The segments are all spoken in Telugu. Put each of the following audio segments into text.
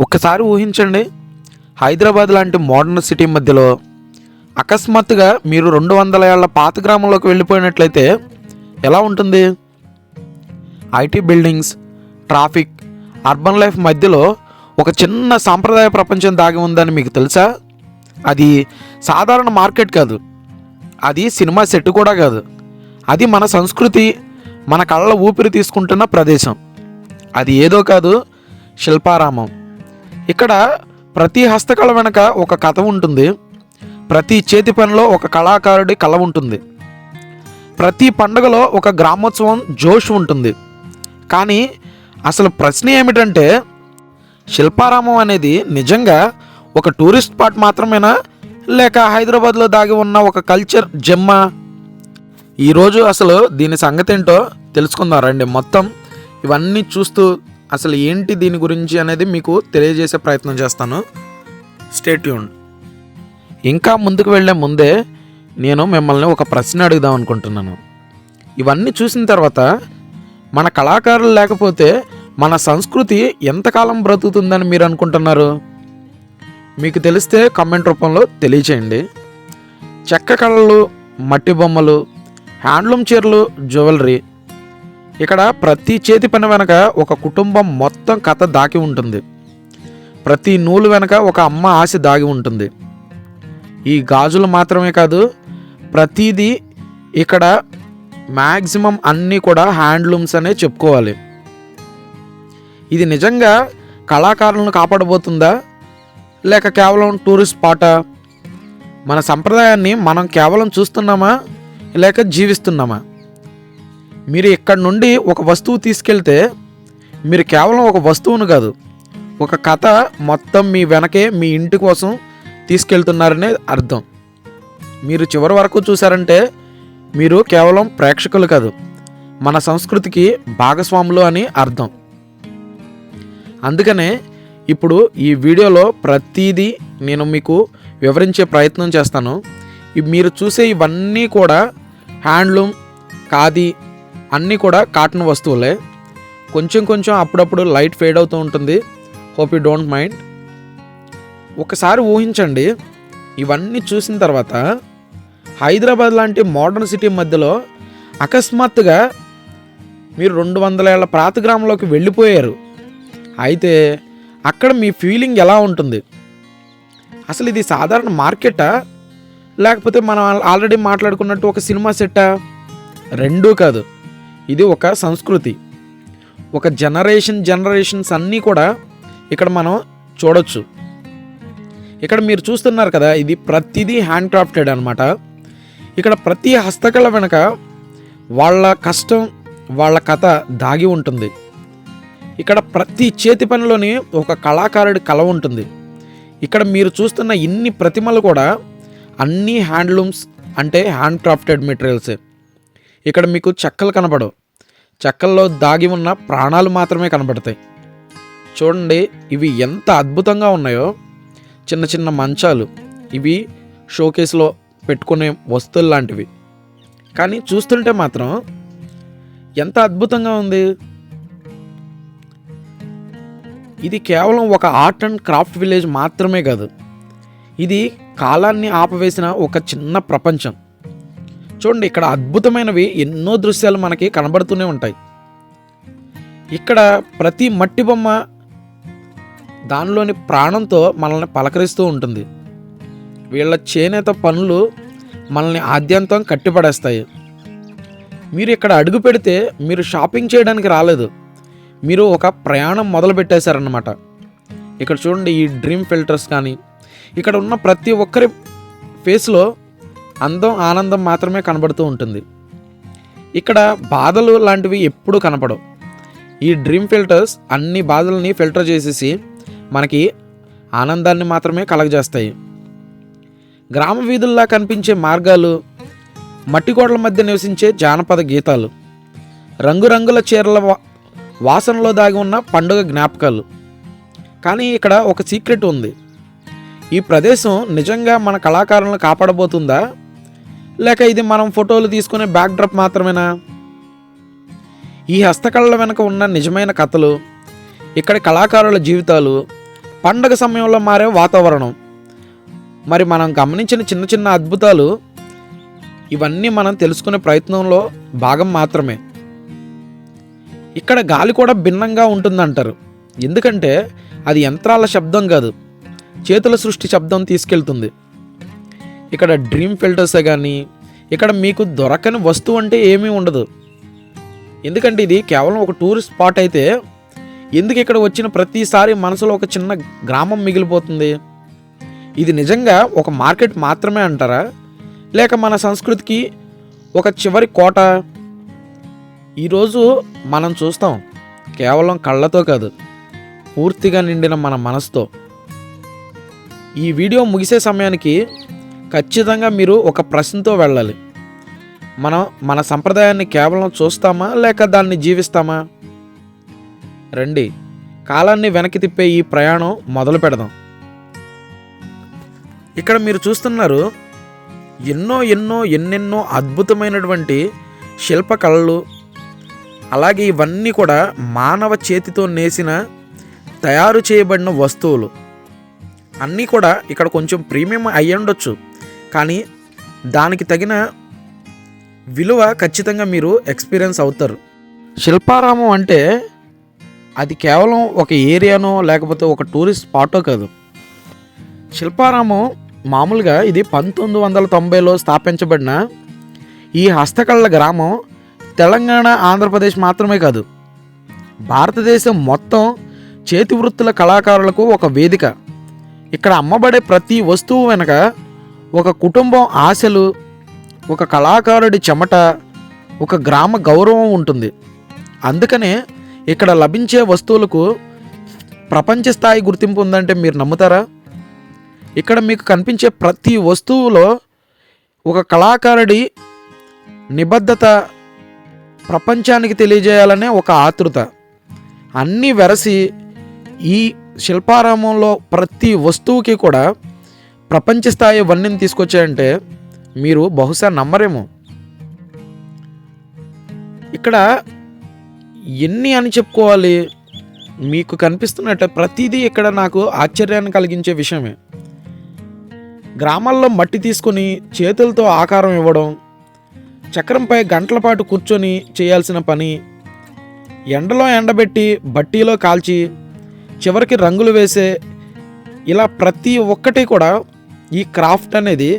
ఒక్కసారి ఊహించండి, హైదరాబాద్ లాంటి మోడర్న్ సిటీ మధ్యలో అకస్మాత్తుగా మీరు 200 ఏళ్ల పాత గ్రామంలోకి వెళ్ళిపోయినట్లయితే ఎలా ఉంటుంది? IT buildings, traffic, urban life మధ్యలో ఒక చిన్న సాంప్రదాయ ప్రపంచం దాగి ఉందని మీకు తెలుసా? అది సాధారణ మార్కెట్ కాదు, అది సినిమా సెట్ కూడా కాదు, అది మన సంస్కృతి, మన కళ్ళ ఊపిరి తీసుకుంటున్న ప్రదేశం. అది ఏదో కాదు, శిల్పారామం. ఇక్కడ ప్రతి హస్తకళ వెనక ఒక కథ ఉంటుంది, ప్రతి చేతి పనిలో ఒక కళాకారుడి కళ ఉంటుంది, ప్రతి పండుగలో ఒక గ్రామోత్సవం జోష్ ఉంటుంది. కానీ అసలు ప్రశ్న ఏమిటంటే, శిల్పారామం అనేది నిజంగా ఒక టూరిస్ట్ స్పాట్ మాత్రమేనా, లేక హైదరాబాద్లో దాగి ఉన్న ఒక కల్చర్ జెమ్మా? ఈరోజు అసలు దీని సంగతి ఏంటో తెలుసుకుందాం రండి. మొత్తం ఇవన్నీ చూస్తూ అసలు ఏంటి దీని గురించి అనేది మీకు తెలియజేసే ప్రయత్నం చేస్తాను. Stay tuned. ఇంకా ముందుకు వెళ్ళే ముందే నేను మిమ్మల్ని ఒక ప్రశ్న అడుగుదాం అనుకుంటున్నాను. ఇవన్నీ చూసిన తర్వాత మన కళాకారులు లేకపోతే మన సంస్కృతి ఎంతకాలం బ్రతుకుతుందని మీరు అనుకుంటున్నారు? మీకు తెలిస్తే కామెంట్ రూపంలో తెలియచేయండి. చెక్క కళలు, మట్టి బొమ్మలు, హ్యాండ్లూమ్ చీరలు, జ్యువెలరీ, ఇక్కడ ప్రతి చేతి పని వెనక ఒక కుటుంబం మొత్తం కథ దాగి ఉంటుంది. ప్రతి నూలు వెనక ఒక అమ్మ ఆశ దాగి ఉంటుంది. ఈ గాజులు మాత్రమే కాదు, ప్రతిదీ ఇక్కడ మ్యాక్సిమం అన్నీ కూడా హ్యాండ్లూమ్స్ అనే చెప్పుకోవాలి. ఇది నిజంగా కళాకారులను కాపాడబోతుందా, లేక కేవలం టూరిస్ట్ స్పాటా? మన సంప్రదాయాన్ని మనం కేవలం చూస్తున్నామా, లేక జీవిస్తున్నామా? మీరు ఇక్కడ నుండి ఒక వస్తువు తీసుకెళ్తే మీరు కేవలం ఒక వస్తువును కాదు, ఒక కథ మొత్తం మీ వెనకే మీ ఇంటి కోసం తీసుకెళ్తున్నారనే అర్థం. మీరు చివరి వరకు చూసారంటే మీరు కేవలం ప్రేక్షకులు కాదు, మన సంస్కృతికి భాగస్వాములు అని అర్థం. అందుకనే ఇప్పుడు ఈ వీడియోలో ప్రతిదీ నేను మీకు వివరించే ప్రయత్నం చేస్తాను. మీరు చూసే ఇవన్నీ కూడా హ్యాండ్లూమ్, ఖాదీ, అన్నీ కూడా కాటన్ వస్తువులే. కొంచెం కొంచెం అప్పుడప్పుడు లైట్ ఫేడ్ అవుతూ ఉంటుంది. Hope you don't mind. ఒకసారి ఊహించండి, ఇవన్నీ చూసిన తర్వాత హైదరాబాద్ లాంటి మోడర్న్ సిటీ మధ్యలో అకస్మాత్తుగా మీరు 200 ఏళ్ల పాత గ్రామంలోకి వెళ్ళిపోయారు. అయితే అక్కడ మీ ఫీలింగ్ ఎలా ఉంటుంది? అసలు ఇది సాధారణ మార్కెటా, లేకపోతే మనం ఆల్రెడీ మాట్లాడుకున్నట్టు ఒక సినిమా సెట్టా? రెండూ కాదు, ఇది ఒక సంస్కృతి. ఒక జనరేషన్స్ అన్నీ కూడా ఇక్కడ మనం చూడొచ్చు. ఇక్కడ మీరు చూస్తున్నారు కదా, ఇది ప్రతిదీ హ్యాండ్ క్రాఫ్టెడ్ అనమాట. ఇక్కడ ప్రతి హస్తకళ వెనక వాళ్ళ కష్టం, వాళ్ళ కథ దాగి ఉంటుంది. ఇక్కడ ప్రతి చేతి పనిలోని ఒక కళాకారుడి కళ ఉంటుంది. ఇక్కడ మీరు చూస్తున్న ఇన్ని ప్రతిమలు కూడా అన్నీ హ్యాండ్లూమ్స్, అంటే హ్యాండ్ క్రాఫ్టెడ్ మెటీరియల్సే. ఇక్కడ మీకు చెక్కలు కనపడవు, చెక్కల్లో దాగి ఉన్న ప్రాణాలు మాత్రమే కనబడతాయి. చూడండి, ఇవి ఎంత అద్భుతంగా ఉన్నాయో. చిన్న చిన్న మంచాలు, ఇవి షోకేస్లో పెట్టుకునే వస్తువులు లాంటివి. కానీ చూస్తుంటే మాత్రం ఎంత అద్భుతంగా ఉంది. ఇది కేవలం ఒక ఆర్ట్ అండ్ క్రాఫ్ట్ విలేజ్ మాత్రమే కాదు, ఇది కాలాన్ని ఆపవేసిన ఒక చిన్న ప్రపంచం. చూడండి, ఇక్కడ అద్భుతమైనవి ఎన్నో దృశ్యాలు మనకి కనబడుతూనే ఉంటాయి. ఇక్కడ ప్రతి మట్టి బొమ్మ దానిలోని ప్రాణంతో మనల్ని పలకరిస్తూ ఉంటుంది. వీళ్ళ చేనేత పనులు మనల్ని ఆద్యంతం కట్టిపడేస్తాయి. మీరు ఇక్కడ అడుగు పెడితే మీరు షాపింగ్ చేయడానికి రాలేదు, మీరు ఒక ప్రయాణం మొదలు పెట్టేశారన్నమాట. ఇక్కడ చూడండి, ఈ డ్రీమ్ ఫిల్టర్స్ కానీ, ఇక్కడ ఉన్న ప్రతి ఒక్కరి ఫేస్లో అందం, ఆనందం మాత్రమే కనబడుతూ ఉంటుంది. ఇక్కడ బాధలు లాంటివి ఎప్పుడూ కనపడవు. ఈ డ్రీమ్ ఫిల్టర్స్ అన్ని బాధల్ని ఫిల్టర్ చేసేసి మనకి ఆనందాన్ని మాత్రమే కలగజేస్తాయి. గ్రామ వీధుల్లా కనిపించే మార్గాలు, మట్టి గోడల మధ్య నివసించే జానపద గీతాలు, రంగురంగుల చీరల వాసనలో దాగి ఉన్న పండుగ జ్ఞాపకాలు. కానీ ఇక్కడ ఒక సీక్రెట్ ఉంది. ఈ ప్రదేశం నిజంగా మన కళాకారులను కాపాడబోతుందా, లేక ఇది మనం ఫోటోలు తీసుకునే బ్యాక్డ్రాప్ మాత్రమేనా? ఈ హస్తకళల వెనుక ఉన్న నిజమైన కథలు, ఇక్కడి కళాకారుల జీవితాలు, పండగ సమయంలో మారే వాతావరణం, మరి మనం గమనించిన చిన్న చిన్న అద్భుతాలు ఇవన్నీ మనం తెలుసుకునే ప్రయత్నంలో భాగం మాత్రమే. ఇక్కడ గాలి కూడా భిన్నంగా ఉంటుందంటారు. ఎందుకంటే అది యంత్రాల శబ్దం కాదు, చేతుల సృష్టి శబ్దం తీసుకెళ్తుంది. ఇక్కడ డ్రీమ్ ఫిల్టర్సే కానీ ఇక్కడ మీకు దొరకని వస్తువు అంటే ఏమీ ఉండదు. ఎందుకంటే ఇది కేవలం ఒక టూరిస్ట్ స్పాట్ అయితే ఎందుకు ఇక్కడ వచ్చిన ప్రతిసారి మనసులో ఒక చిన్న గ్రామం మిగిలిపోతుంది? ఇది నిజంగా ఒక మార్కెట్ మాత్రమే అంటారా, లేక మన సంస్కృతికి ఒక చివరి కోట? ఈరోజు మనం చూస్తాం కేవలం కళ్ళతో కాదు, పూర్తిగా నిండిన మన మనసుతో. ఈ వీడియో ముగిసే సమయానికి ఖచ్చితంగా మీరు ఒక ప్రశ్నతో వెళ్ళాలి. మనం మన సంప్రదాయాన్ని కేవలం చూస్తామా లేక దాన్ని జీవిస్తామా? రండి, కాలాన్ని వెనక్కి తిప్పే ఈ ప్రయాణం మొదలు పెడదాం. ఇక్కడ మీరు చూస్తున్నారు ఎన్నెన్నో అద్భుతమైనటువంటి శిల్పకళలు. అలాగే ఇవన్నీ కూడా మానవ చేతితో నేసిన తయారు చేయబడిన వస్తువులు. అన్నీ కూడా ఇక్కడ కొంచెం ప్రీమియం అయ్యుండొచ్చు, కానీ దానికి తగిన విలువ ఖచ్చితంగా మీరు ఎక్స్పీరియన్స్ అవుతారు. శిల్పారామం అంటే అది కేవలం ఒక ఏరియానో లేకపోతే ఒక టూరిస్ట్ స్పాటో కాదు. శిల్పారామం మామూలుగా ఇది 1990లో స్థాపించబడిన ఈ హస్తకళల గ్రామం తెలంగాణ, ఆంధ్రప్రదేశ్ మాత్రమే కాదు, భారతదేశం మొత్తం చేతి వృత్తుల కళాకారులకు ఒక వేదిక. ఇక్కడ అమ్మబడే ప్రతి వస్తువు వెనక ఒక కుటుంబం ఆశలు, ఒక కళాకారుడి చెమట, ఒక గ్రామ గౌరవం ఉంటుంది. అందుకనే ఇక్కడ లభించే వస్తువులకు ప్రపంచ స్థాయి గుర్తింపు ఉందంటే మీరు నమ్ముతారా? ఇక్కడ మీకు కనిపించే ప్రతి వస్తువులో ఒక కళాకారుడి నిబద్ధత, ప్రపంచానికి తెలియజేయాలనే ఒక ఆతృత అన్నీ వెరసి ఈ శిల్పారామంలో ప్రతి వస్తువుకి కూడా ప్రపంచ స్థాయి వన్నెని తీసుకొచ్చాయంటే మీరు బహుశా నమ్మరేమో. ఇక్కడ ఎన్ని అని చెప్పుకోవాలి, మీకు కనిపిస్తున్నట్టు ప్రతిదీ ఇక్కడ నాకు ఆశ్చర్యాన్ని కలిగించే విషయమే. గ్రామాల్లో మట్టి తీసుకొని చేతులతో ఆకారం ఇవ్వడం, చక్రంపై గంటల పాటు కూర్చొని చేయాల్సిన పని, ఎండలో ఎండబెట్టి బట్టీలో కాల్చి చివరికి రంగులు వేసే, ఇలా ప్రతి ఒక్కటి కూడా ఈ క్రాఫ్ట్ అనేది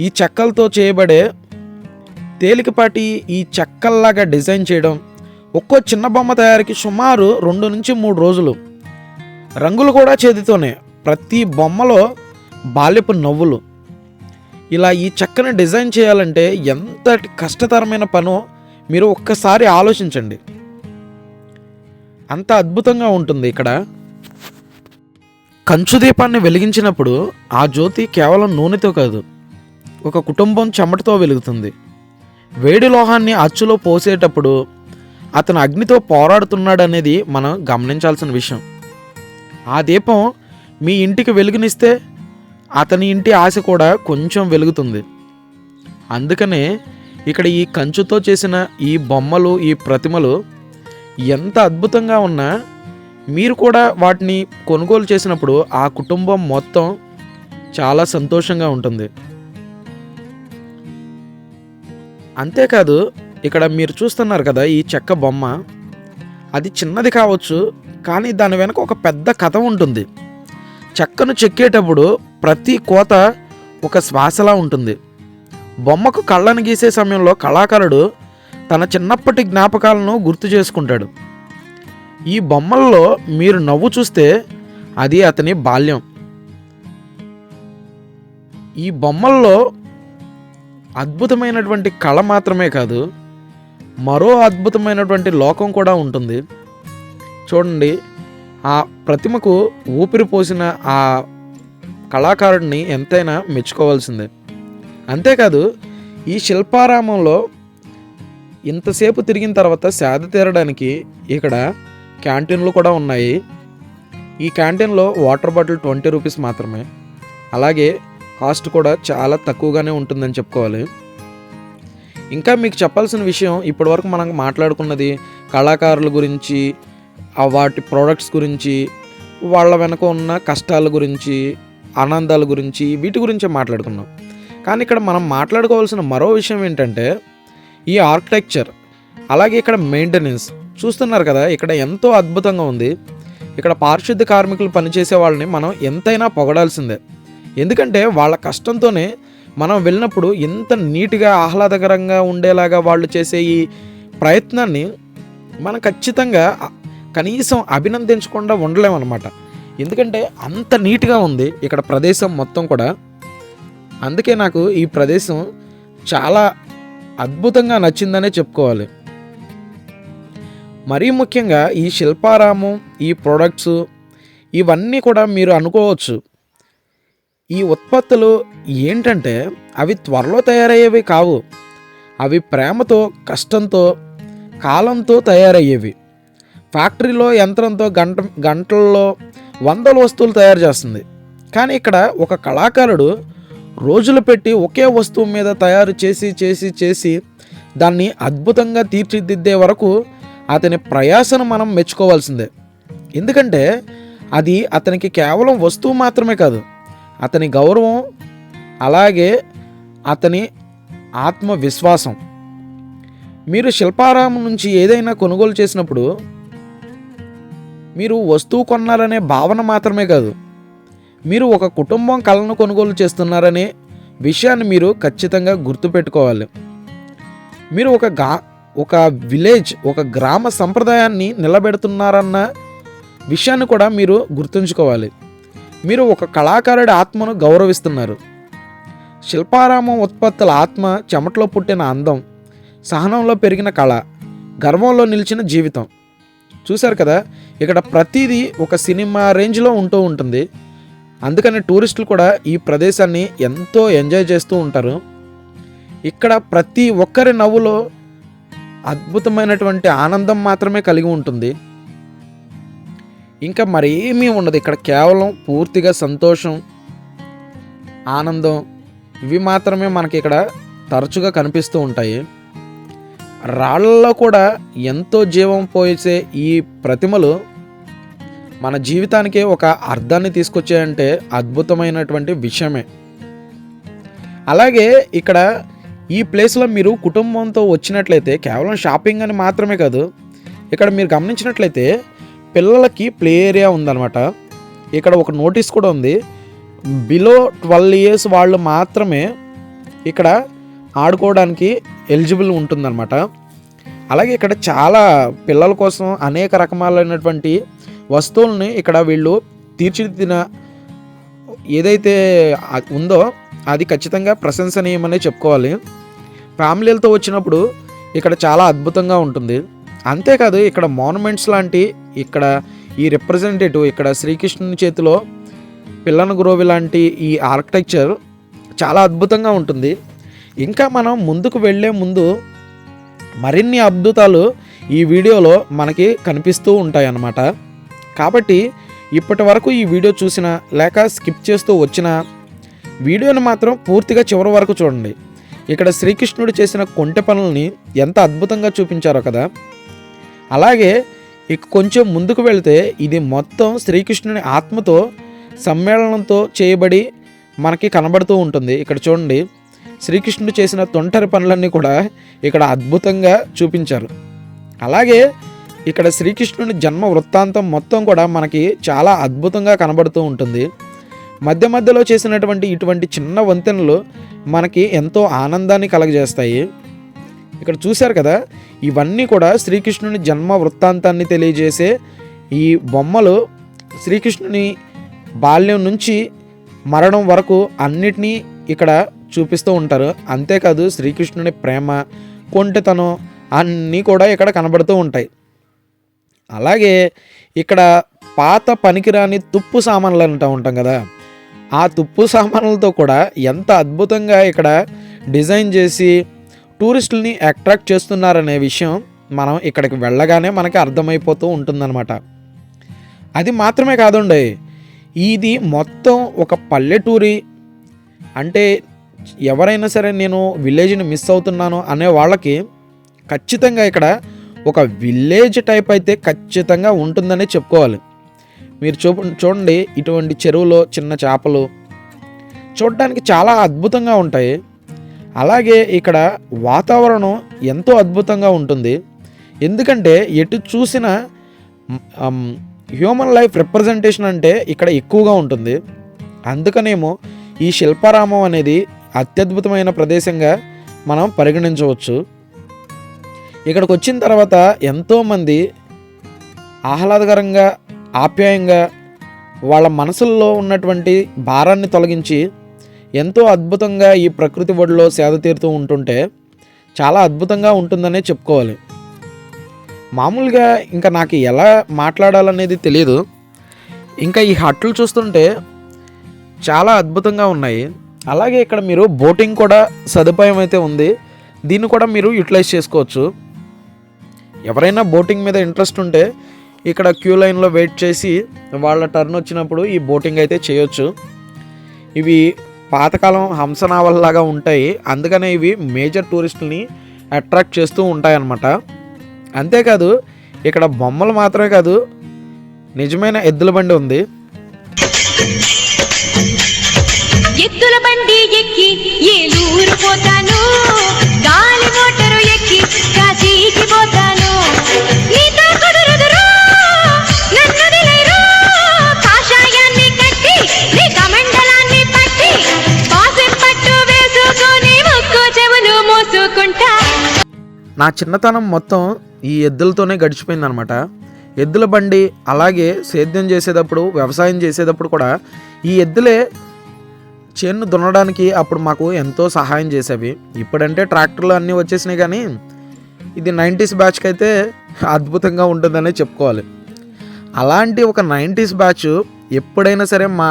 ఈ చెక్కలతో చేయబడే తేలికపాటి ఈ చెక్కల్లాగా డిజైన్ చేయడం. ఒక్కో చిన్న బొమ్మ తయారీకి సుమారు 2 నుంచి 3 రోజులు. రంగులు కూడా చేతితోనే, ప్రతి బొమ్మలో బాల్యపు నవ్వులు. ఇలా ఈ చెక్కని డిజైన్ చేయాలంటే ఎంతటి కష్టతరమైన పనో మీరు ఒక్కసారి ఆలోచించండి. అంత అద్భుతంగా ఉంటుంది ఇక్కడ. కంచు దీపాన్ని వెలిగించినప్పుడు ఆ జ్యోతి కేవలం నూనెతో కాదు, ఒక కుటుంబం చెమటతో వెలుగుతుంది. వేడి లోహాన్ని అచ్చులో పోసేటప్పుడు అతను అగ్నితో పోరాడుతున్నాడనేది మనం గమనించాల్సిన విషయం. ఆ దీపం మీ ఇంటికి వెలుగునిస్తే అతని ఇంటి ఆశ కూడా కొంచెం వెలుగుతుంది. అందుకనే ఇక్కడ ఈ కంచుతో చేసిన ఈ బొమ్మలు, ఈ ప్రతిమలు ఎంత అద్భుతంగా ఉన్నా మీరు కూడా వాటిని కొనుగోలు చేసినప్పుడు ఆ కుటుంబం మొత్తం చాలా సంతోషంగా ఉంటుంది. అంతేకాదు ఇక్కడ మీరు చూస్తున్నారు కదా ఈ చెక్క బొమ్మ, అది చిన్నది కావచ్చు, కానీ దాని వెనక ఒక పెద్ద కథ ఉంటుంది. చెక్కను చెక్కేటప్పుడు ప్రతి కోత ఒక శ్వాసలా ఉంటుంది. బొమ్మకు కళ్ళను గీసే సమయంలో కళాకారుడు తన చిన్నప్పటి జ్ఞాపకాలను గుర్తు చేసుకుంటాడు. ఈ బొమ్మల్లో మీరు నవ్వు చూస్తే అది అతని బాల్యం. ఈ బొమ్మల్లో అద్భుతమైనటువంటి కళ మాత్రమే కాదు, మరో అద్భుతమైనటువంటి లోకం కూడా ఉంటుంది. చూడండి, ఆ ప్రతిమకు ఊపిరి పోసిన ఆ కళాకారుడిని ఎంతైనా మెచ్చుకోవాల్సిందే. అంతేకాదు ఈ శిల్పారామంలో ఇంతసేపు తిరిగిన తర్వాత సేద తీరడానికి ఇక్కడ క్యాంటీన్లు కూడా ఉన్నాయి. ఈ క్యాంటీన్లో వాటర్ బాటిల్ 20 రూపీస్ మాత్రమే. అలాగే కాస్ట్ కూడా చాలా తక్కువగానే ఉంటుందని చెప్పుకోవాలి. ఇంకా మీకు చెప్పాల్సిన విషయం, ఇప్పటివరకు మనం మాట్లాడుకున్నది కళాకారుల గురించి, వాటి ప్రోడక్ట్స్ గురించి, వాళ్ళ వెనక ఉన్న కష్టాల గురించి, ఆనందాల గురించి, వీటి గురించే మాట్లాడుకున్నాం. కానీ ఇక్కడ మనం మాట్లాడుకోవాల్సిన మరో విషయం ఏంటంటే ఈ ఆర్కిటెక్చర్, అలాగే ఇక్కడ మెయింటెనెన్స్. చూస్తున్నారు కదా, ఇక్కడ ఎంతో అద్భుతంగా ఉంది. ఇక్కడ పారిశుద్ధ్య కార్మికులు పనిచేసే వాళ్ళని మనం ఎంతైనా పొగడాల్సిందే. ఎందుకంటే వాళ్ళ కష్టంతోనే మనం వెళ్ళినప్పుడు ఎంత నీట్గా ఆహ్లాదకరంగా ఉండేలాగా వాళ్ళు చేసే ఈ ప్రయత్నాన్ని మనం ఖచ్చితంగా కనీసం అభినందించకుండా ఉండలేమన్నమాట. ఎందుకంటే అంత నీట్గా ఉంది ఇక్కడ ప్రదేశం మొత్తం కూడా. అందుకే నాకు ఈ ప్రదేశం చాలా అద్భుతంగా నచ్చిందనే చెప్పుకోవాలి. మరీ ముఖ్యంగా ఈ శిల్పారామం, ఈ ప్రొడక్ట్స్, ఇవన్నీ కూడా మీరు అనుకోవచ్చు ఈ ఉత్పత్తులు ఏంటంటే అవి త్వరలో తయారయ్యేవి కావు. అవి ప్రేమతో, కష్టంతో, కాలంతో తయారయ్యేవి. ఫ్యాక్టరీలో యంత్రంతో గంటల్లో వందల వస్తువులు తయారు చేస్తుంది. కానీ ఇక్కడ ఒక కళాకారుడు రోజులు పెట్టి ఒకే వస్తువు మీద తయారు చేసి చేసి చేసి దాన్ని అద్భుతంగా తీర్చిదిద్దే వరకు అతని ప్రయాసను మనం మెచ్చుకోవాల్సిందే. ఎందుకంటే అది అతనికి కేవలం వస్తువు మాత్రమే కాదు, అతని గౌరవం, అలాగే అతని ఆత్మవిశ్వాసం. మీరు శిల్పారామం నుంచి ఏదైనా కొనుగోలు చేసినప్పుడు మీరు వస్తువు కొన్నారనే భావన మాత్రమే కాదు, మీరు ఒక కుటుంబం కళను కొనుగోలు చేస్తున్నారనే విషయాన్ని మీరు ఖచ్చితంగా గుర్తుపెట్టుకోవాలి. మీరు ఒక విలేజ్, ఒక గ్రామ సంప్రదాయాన్ని నిలబెడుతున్నారన్న విషయాన్ని కూడా మీరు గుర్తుంచుకోవాలి. మీరు ఒక కళాకారుడి ఆత్మను గౌరవిస్తున్నారు. శిల్పారామం ఉత్పత్తుల ఆత్మ చెమటలో పుట్టిన అందం, సహనంలో పెరిగిన కళ, గర్వంలో నిలిచిన జీవితం. చూశారు కదా, ఇక్కడ ప్రతిదీ ఒక సినిమా రేంజ్లో ఉంటూ ఉంటుంది. అందుకని టూరిస్టులు కూడా ఈ ప్రదేశాన్ని ఎంతో ఎంజాయ్ చేస్తూ ఉంటారు. ఇక్కడ ప్రతి ఒక్కరి నవ్వులో అద్భుతమైనటువంటి ఆనందం మాత్రమే కలిగి ఉంటుంది. ఇంకా మరేమీ ఉండదు ఇక్కడ. కేవలం పూర్తిగా సంతోషం, ఆనందం, ఇవి మాత్రమే మనకి ఇక్కడ తరచుగా కనిపిస్తూ ఉంటాయి. రాళ్ళలో కూడా ఎంతో జీవం పోసే ఈ ప్రతిమలు మన జీవితానికి ఒక అర్థాన్ని తీసుకొచ్చాయంటే అద్భుతమైనటువంటి విషయమే. అలాగే ఇక్కడ ఈ ప్లేస్లో మీరు కుటుంబంతో వచ్చినట్లయితే కేవలం షాపింగ్ అని మాత్రమే కాదు, ఇక్కడ మీరు గమనించినట్లయితే పిల్లలకి ప్లే ఏరియా ఉందన్నమాట. ఇక్కడ ఒక నోటీస్ కూడా ఉంది, బిలో 12 years వాళ్ళు మాత్రమే ఇక్కడ ఆడుకోవడానికి ఎలిజిబుల్ ఉంటుందన్నమాట. అలాగే ఇక్కడ చాలా పిల్లల కోసం అనేక రకమాలైనటువంటి వస్తువుల్ని ఇక్కడ వీళ్ళు తీర్చిదిద్దిన ఏదైతే ఉందో అది ఖచ్చితంగా ప్రశంసనీయమనే చెప్పుకోవాలి. ఫ్యామిలీలతో వచ్చినప్పుడు ఇక్కడ చాలా అద్భుతంగా ఉంటుంది. అంతేకాదు ఇక్కడ మాన్యుమెంట్స్ లాంటి, ఇక్కడ ఈ రిప్రజెంటేటివ్, ఇక్కడ శ్రీకృష్ణుని చేతిలో పిల్లన గురోవి లాంటి ఈ ఆర్కిటెక్చర్ చాలా అద్భుతంగా ఉంటుంది. ఇంకా మనం ముందుకు వెళ్ళే ముందు మరిన్ని అద్భుతాలు ఈ వీడియోలో మనకి కనిపిస్తూ ఉంటాయి అన్నమాట. కాబట్టి ఇప్పటి వరకు ఈ వీడియో చూసినా లేక స్కిప్ చేస్తూ వచ్చిన వీడియోని మాత్రం పూర్తిగా చివరి వరకు చూడండి. ఇక్కడ శ్రీకృష్ణుడు చేసిన కొంటె పనులని ఎంత అద్భుతంగా చూపించారో కదా. అలాగే ఇక కొంచెం ముందుకు వెళితే ఇది మొత్తం శ్రీకృష్ణుని ఆత్మతో సమ్మేళనంతో చేయబడి మనకి కనబడుతూ ఉంటుంది. ఇక్కడ చూడండి, శ్రీకృష్ణుడు చేసిన తొంటరి పనులన్నీ కూడా ఇక్కడ అద్భుతంగా చూపించారు. అలాగే ఇక్కడ శ్రీకృష్ణుని జన్మ వృత్తాంతం మొత్తం కూడా మనకి చాలా అద్భుతంగా కనబడుతూ ఉంటుంది. మధ్య మధ్యలో చేసినటువంటి ఇటువంటి చిన్న వంతెనలు మనకి ఎంతో ఆనందాన్ని కలగజేస్తాయి. ఇక్కడ చూశారు కదా, ఇవన్నీ కూడా శ్రీకృష్ణుని జన్మ వృత్తాంతాన్ని తెలియజేసే ఈ బొమ్మలు శ్రీకృష్ణుని బాల్యం నుంచి మరణం వరకు అన్నిటినీ ఇక్కడ చూపిస్తూ ఉంటారు. అంతేకాదు శ్రీకృష్ణుని ప్రేమ, కొంటెతనం అన్నీ కూడా ఇక్కడ కనబడుతూ ఉంటాయి. అలాగే ఇక్కడ పాత పనికిరాని తుప్పు సామాన్లు అంటూ ఉంటాం కదా, ఆ తుప్పు సామాన్లతో కూడా ఎంత అద్భుతంగా ఇక్కడ డిజైన్ చేసి టూరిస్టులని అట్రాక్ట్ చేస్తున్నారనే విషయం మనం ఇక్కడికి వెళ్ళగానే మనకి అర్థమైపోతూ ఉంటుందన్నమాట. అది మాత్రమే కాదండి, ఇది మొత్తం ఒక పల్లెటూరి, అంటే ఎవరైనా సరే నేను విలేజ్ని మిస్ అవుతున్నాను అనే వాళ్ళకి ఖచ్చితంగా ఇక్కడ ఒక విలేజ్ టైప్ అయితే ఖచ్చితంగా ఉంటుందనే చెప్పుకోవాలి. మీరు చూడండి, ఇటువంటి చెరువులో చిన్న చేపలు చూడడానికి చాలా అద్భుతంగా ఉంటాయి. అలాగే ఇక్కడ వాతావరణం ఎంతో అద్భుతంగా ఉంటుంది. ఎందుకంటే ఎటు చూసిన హ్యూమన్ లైఫ్ రిప్రజెంటేషన్ అంటే ఇక్కడ ఎక్కువగా ఉంటుంది. అందుకనేమో ఈ శిల్పారామం అనేది అత్యద్భుతమైన ప్రదేశంగా మనం పరిగణించవచ్చు. ఇక్కడికి వచ్చిన తర్వాత ఎంతోమంది ఆహ్లాదకరంగా, ఆప్యాయంగా వాళ్ళ మనసుల్లో ఉన్నటువంటి భారాన్ని తొలగించి ఎంతో అద్భుతంగా ఈ ప్రకృతి ఒడిలో సేద తీరుతూ ఉంటుంటే చాలా అద్భుతంగా ఉంటుందనే చెప్పుకోవాలి. మామూలుగా ఇంకా నాకు ఎలా మాట్లాడాలనేది తెలియదు. ఇంకా ఈ హట్లు చూస్తుంటే చాలా అద్భుతంగా ఉన్నాయి. అలాగే ఇక్కడ మీరు బోటింగ్ కూడా సదుపాయం అయితే ఉంది. దీన్ని కూడా మీరు యూటిలైజ్ చేసుకోవచ్చు. ఎవరైనా బోటింగ్ మీద ఇంట్రెస్ట్ ఉంటే ఇక్కడ క్యూ లైన్లో వెయిట్ చేసి వాళ్ళ టర్న్ వచ్చినప్పుడు ఈ బోటింగ్ అయితే చేయొచ్చు. ఇవి పాతకాలం హంసనావల్లాగా ఉంటాయి. అందుకనే ఇవి మేజర్ టూరిస్టులని అట్రాక్ట్ చేస్తూ ఉంటాయన్నమాట. అంతేకాదు ఇక్కడ బొమ్మలు మాత్రమే కాదు, నిజమైన ఎద్దుల బండి ఉంది. ఎద్దుల బండి ఎక్కి ఏలూరు పోతాను, గాలి మోటారు ఎక్కి కాశీకి పోతాను. నీతో కుదురుదురు నన్ను దిలేరు, కాషాయాన్ని కట్టి నీ కమండలాన్ని పట్టి బాసం పట్టు వేసుకొని ముక్కు చెవులు మోసుకుంటా. నా చిన్నతనం మొత్తం ఈ ఎద్దులతోనే గడిచిపోయిందనమాట. ఎద్దుల బండి, అలాగే సేద్యం చేసేటప్పుడు, వ్యవసాయం చేసేటప్పుడు కూడా ఈ ఎద్దులే చేను దున్నడానికి అప్పుడు మాకు ఎంతో సహాయం చేసేవి. ఇప్పుడంటే ట్రాక్టర్లు అన్నీ వచ్చేసినాయి, కానీ ఇది 90s బ్యాచ్కి అయితే అద్భుతంగా ఉంటుందనే చెప్పుకోవాలి. అలాంటి ఒక 90s బ్యాచ్ ఎప్పుడైనా సరే మా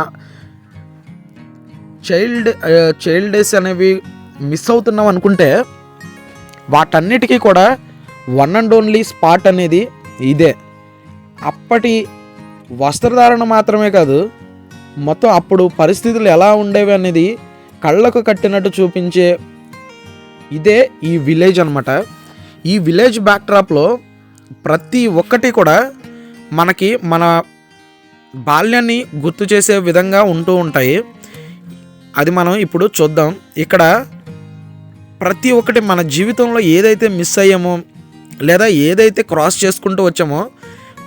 చైల్డ్ డేస్ అనేవి మిస్ అవుతున్నాం అనుకుంటే వాటన్నిటికీ కూడా వన్ అండ్ ఓన్లీ స్పాట్ అనేది ఇదే. అప్పటి వస్త్రధారణ మాత్రమే కాదు, మొత్తం అప్పుడు పరిస్థితులు ఎలా ఉండేవి అనేది కళ్ళకు కట్టినట్టు చూపించే ఇదే ఈ విలేజ్ అనమాట. ఈ విలేజ్ బ్యాక్డ్రాప్లో ప్రతి ఒక్కటి కూడా మనకి మన బాల్యాన్ని గుర్తు చేసే విధంగా ఉంటూ ఉంటాయి. అది మనం ఇప్పుడు చూద్దాం. ఇక్కడ ప్రతి ఒక్కటి మన జీవితంలో ఏదైతే మిస్ అయ్యామో లేదా ఏదైతే క్రాస్ చేసుకుంటూ వచ్చామో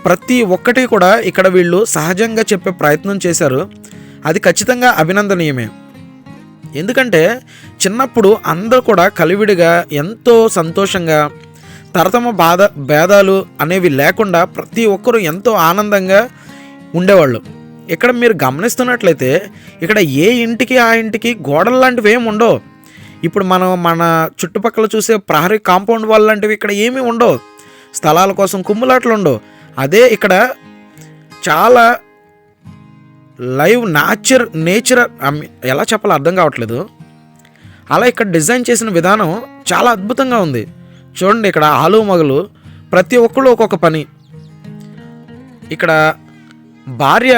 ప్రతి ఒక్కటి కూడా ఇక్కడ వీళ్ళు సహజంగా చెప్పే ప్రయత్నం చేశారు. అది ఖచ్చితంగా అభినందనీయమే. ఎందుకంటే చిన్నప్పుడు అందరూ కూడా కలివిడిగా ఎంతో సంతోషంగా, తరతమ భేదాలు అనేవి లేకుండా ప్రతి ఒక్కరూ ఎంతో ఆనందంగా ఉండేవాళ్ళు. ఇక్కడ మీరు గమనిస్తున్నట్లయితే ఇక్కడ ఏ ఇంటికి ఆ ఇంటికి గోడలు లాంటివి ఏమి ఉండవు. ఇప్పుడు మన చుట్టుపక్కల చూసే ప్రహరీ కాంపౌండ్ వాల్ లాంటివి ఇక్కడ ఏమీ ఉండవు. స్థలాల కోసం కుమ్ములాట్లు ఉండవు. అదే ఇక్కడ చాలా లైవ్ నేచర్ ఎలా చెప్పాలో అర్థం కావట్లేదు. అలా ఇక్కడ డిజైన్ చేసిన విధానం చాలా అద్భుతంగా ఉంది. చూడండి, ఇక్కడ ఆలు మగలు ప్రతి ఒక్కళ్ళు ఒక్కొక్క పని. ఇక్కడ భార్య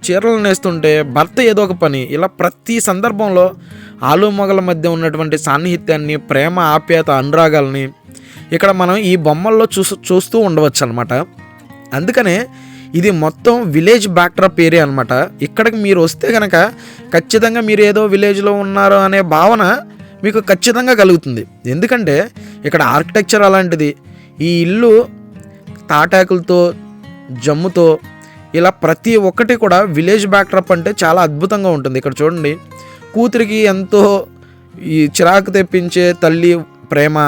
చీరలు నేస్తుంటే భర్త ఏదో ఒక పని. ఇలా ప్రతి సందర్భంలో ఆలు మగల మధ్య ఉన్నటువంటి సాన్నిహిత్యాన్ని, ప్రేమ, ఆప్యాయత, అనురాగాల్ని ఇక్కడ మనం ఈ బొమ్మల్లో చూస్తూ ఉండవచ్చు అనమాట. అందుకనే ఇది మొత్తం విలేజ్ బ్యాక్డ్రాప్ ఏరియా అనమాట. ఇక్కడికి మీరు వస్తే కనుక ఖచ్చితంగా మీరు ఏదో విలేజ్లో ఉన్నారు అనే భావన మీకు ఖచ్చితంగా కలుగుతుంది. ఎందుకంటే ఇక్కడ ఆర్కిటెక్చర్ అలాంటిది. ఈ ఇల్లు తాటాకులతో, జమ్ముతో, ఇలా ప్రతి ఒక్కటి కూడా విలేజ్ బ్యాక్డ్రాప్ అంటే చాలా అద్భుతంగా ఉంటుంది. ఇక్కడ చూడండి, కూతురికి ఎంతో ఈ చిరాకు తెప్పించే తల్లి ప్రేమ,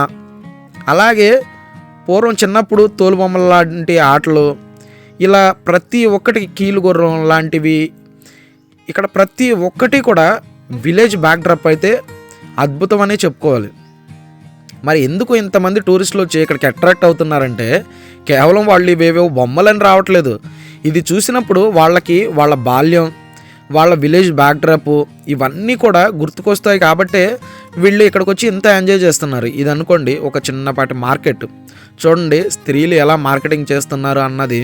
అలాగే పూర్వం చిన్నప్పుడు తోలుబొమ్మల లాంటి ఆటలు, ఇలా ప్రతి ఒక్కటి కీలుగుర్రం లాంటివి, ఇక్కడ ప్రతి ఒక్కటి కూడా విలేజ్ బ్యాక్డ్రాప్ అయితే అద్భుతం అనే చెప్పుకోవాలి. మరి ఎందుకు ఇంతమంది టూరిస్టులు వచ్చి ఇక్కడికి అట్రాక్ట్ అవుతున్నారంటే కేవలం వాళ్ళు ఇవేవో బొమ్మలని రావట్లేదు. ఇది చూసినప్పుడు వాళ్ళకి వాళ్ళ బాల్యం, వాళ్ళ విలేజ్ బ్యాక్డ్రాప్ ఇవన్నీ కూడా గుర్తుకొస్తాయి. కాబట్టే వీళ్ళు ఇక్కడికి వచ్చి ఇంత ఎంజాయ్ చేస్తున్నారు. ఇది అనుకోండి ఒక చిన్నపాటి మార్కెట్. చూడండి స్త్రీలు ఎలా మార్కెటింగ్ చేస్తున్నారు అన్నది.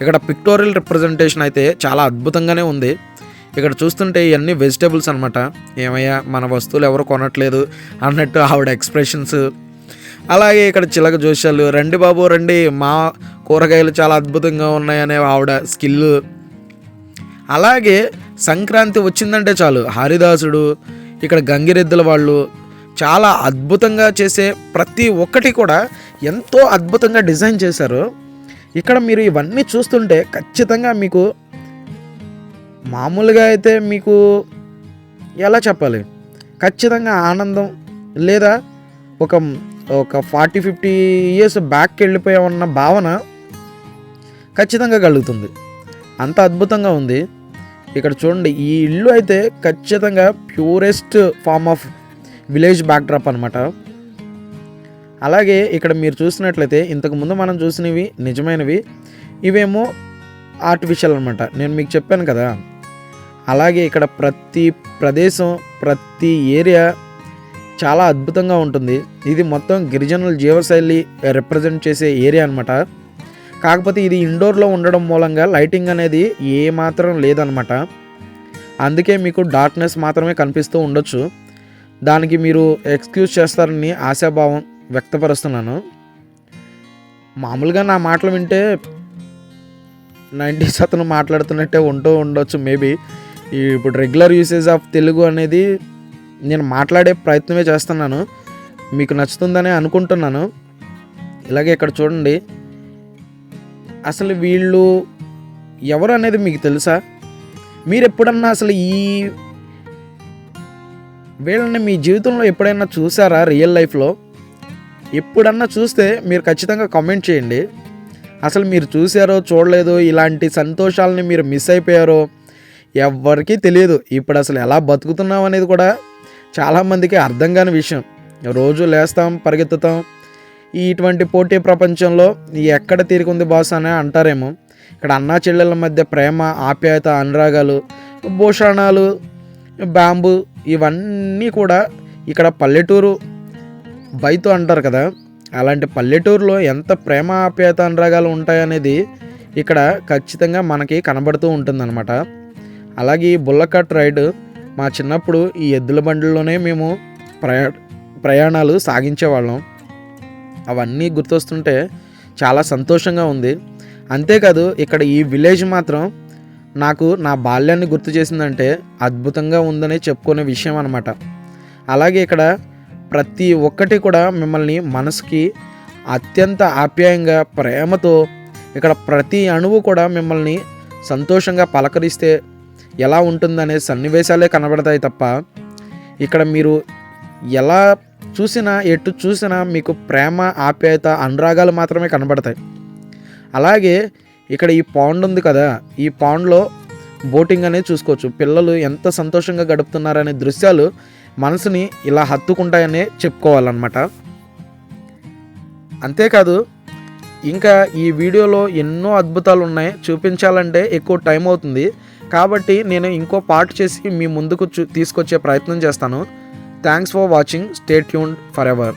ఇక్కడ పిక్టోరియల్ రిప్రజెంటేషన్ అయితే చాలా అద్భుతంగానే ఉంది. ఇక్కడ చూస్తుంటే ఇవన్నీ వెజిటేబుల్స్ అనమాట. ఏమయ్యా మన వస్తువులు ఎవరు కొనట్లేదు అన్నట్టు ఆవిడ ఎక్స్ప్రెషన్స్. అలాగే ఇక్కడ చిలక జోష్యాలు, రండి బాబు రండి, మా కూరగాయలు చాలా అద్భుతంగా ఉన్నాయనే ఆవిడ స్కిల్. అలాగే సంక్రాంతి వచ్చిందంటే చాలు హరిదాసుడు, ఇక్కడ గంగిరెద్దుల వాళ్ళు చాలా అద్భుతంగా చేసే ప్రతి ఒక్కటి కూడా ఎంతో అద్భుతంగా డిజైన్ చేశారు. ఇక్కడ మీరు ఇవన్నీ చూస్తుంటే ఖచ్చితంగా మీకు మామూలుగా అయితే మీకు ఎలా చెప్పాలి, ఖచ్చితంగా ఆనందం లేదా ఒక 40-50 ఇయర్స్ బ్యాక్కి వెళ్ళిపోయామన్న భావన ఖచ్చితంగా కలుగుతుంది. అంత అద్భుతంగా ఉంది. ఇక్కడ చూడండి, ఈ ఇల్లు అయితే ఖచ్చితంగా purest form of village backdrop అనమాట. అలాగే ఇక్కడ మీరు చూసినట్లయితే ఇంతకుముందు మనం చూసినవి నిజమైనవి, ఇవేమో ఆర్టిఫిషియల్ అనమాట. నేను మీకు చెప్పాను కదా. అలాగే ఇక్కడ ప్రతి ప్రదేశం, ప్రతి ఏరియా చాలా అద్భుతంగా ఉంటుంది. ఇది మొత్తం గిరిజనుల జీవశైలి రిప్రజెంట్ చేసే ఏరియా అనమాట. కాకపోతే ఇది ఇండోర్లో ఉండడం మూలంగా లైటింగ్ అనేది ఏమాత్రం లేదనమాట. అందుకే మీకు డార్క్నెస్ మాత్రమే కనిపిస్తూ ఉండొచ్చు. దానికి మీరు ఎక్స్క్యూజ్ చేస్తారని ఆశాభావం వ్యక్తపరుస్తున్నాను. మామూలుగా నా మాటలు వింటే 90% మాట్లాడుతున్నట్టే ఉండొచ్చు మేబీ. ఇప్పుడు రెగ్యులర్ యూసేజ్ ఆఫ్ తెలుగు అనేది నేను మాట్లాడే ప్రయత్నమే చేస్తున్నాను. మీకు నచ్చుతుందని అనుకుంటున్నాను. ఇలాగే ఇక్కడ చూడండి, అసలు వీళ్ళు ఎవరు అనేది మీకు తెలుసా? మీరు ఎప్పుడన్నా అసలు వీళ్ళని మీ జీవితంలో ఎప్పుడైనా చూసారా? రియల్ లైఫ్లో ఎప్పుడన్నా చూస్తే మీరు ఖచ్చితంగా కామెంట్ చేయండి. అసలు మీరు చూసారో చూడలేదో, ఇలాంటి సంతోషాలని మీరు మిస్ అయిపోయారో ఎవ్వరికీ తెలియదు. ఇప్పుడు అసలు ఎలా బతుకుతున్నాం అనేది కూడా చాలామందికి అర్థం కాని విషయం. రోజు లేస్తాం, పరిగెత్తుతాం. ఇటువంటి పోటీ ప్రపంచంలో ఎక్కడ తీరుకుంది బాస్ అని అంటారేమో. ఇక్కడ అన్నా చెల్లెళ్ళ మధ్య ప్రేమ, ఆప్యాయత, అనురాగాలు, భూషణాలు, బ్యాంబు ఇవన్నీ కూడా ఇక్కడ పల్లెటూరు బయట అంటారు కదా, అలాంటి పల్లెటూరులో ఎంత ప్రేమ, ఆప్యాయత, అనురాగాలు ఉంటాయనేది ఇక్కడ ఖచ్చితంగా మనకి కనబడుతూ ఉంటుందన్నమాట. అలాగే ఈ బుల్లకట్ రైడ్ మా చిన్నప్పుడు ఈ ఎద్దుల బండిలోనే మేము ప్రయాణాలు సాగించేవాళ్ళం. అవన్నీ గుర్తొస్తుంటే చాలా సంతోషంగా ఉంది. అంతేకాదు ఇక్కడ ఈ విలేజ్ మాత్రం నాకు నా బాల్యాన్ని గుర్తు చేసిందంటే అద్భుతంగా ఉందని చెప్పుకునే విషయం అనమాట. అలాగే ఇక్కడ ప్రతి ఒక్కటి కూడా మిమ్మల్ని మనసుకి అత్యంత ఆప్యాయంగా, ప్రేమతో ఇక్కడ ప్రతి అణువు కూడా మిమ్మల్ని సంతోషంగా పలకరిస్తే ఎలా ఉంటుందనే సన్నివేశాలే కనబడతాయి తప్ప ఇక్కడ మీరు ఎలా చూసినా, ఎటు చూసినా మీకు ప్రేమ, ఆప్యాయత, అనురాగాలు మాత్రమే కనబడతాయి. అలాగే ఇక్కడ ఈ పాండ్ ఉంది కదా, ఈ పాండ్లో బోటింగ్ అనేది చూసుకోవచ్చు. పిల్లలు ఎంత సంతోషంగా గడుపుతున్నారనే దృశ్యాలు మనసుని ఇలా హత్తుకుంటాయనే చెప్పుకోవాలన్నమాట. అంతేకాదు ఇంకా ఈ వీడియోలో ఎన్నో అద్భుతాలు ఉన్నాయి. చూపించాలంటే ఎక్కువ టైం అవుతుంది. కాబట్టి నేను ఇంకో పార్ట్ చేసి మీ ముందుకు తీసుకొచ్చే ప్రయత్నం చేస్తాను. Thanks for watching. Stay tuned for ever.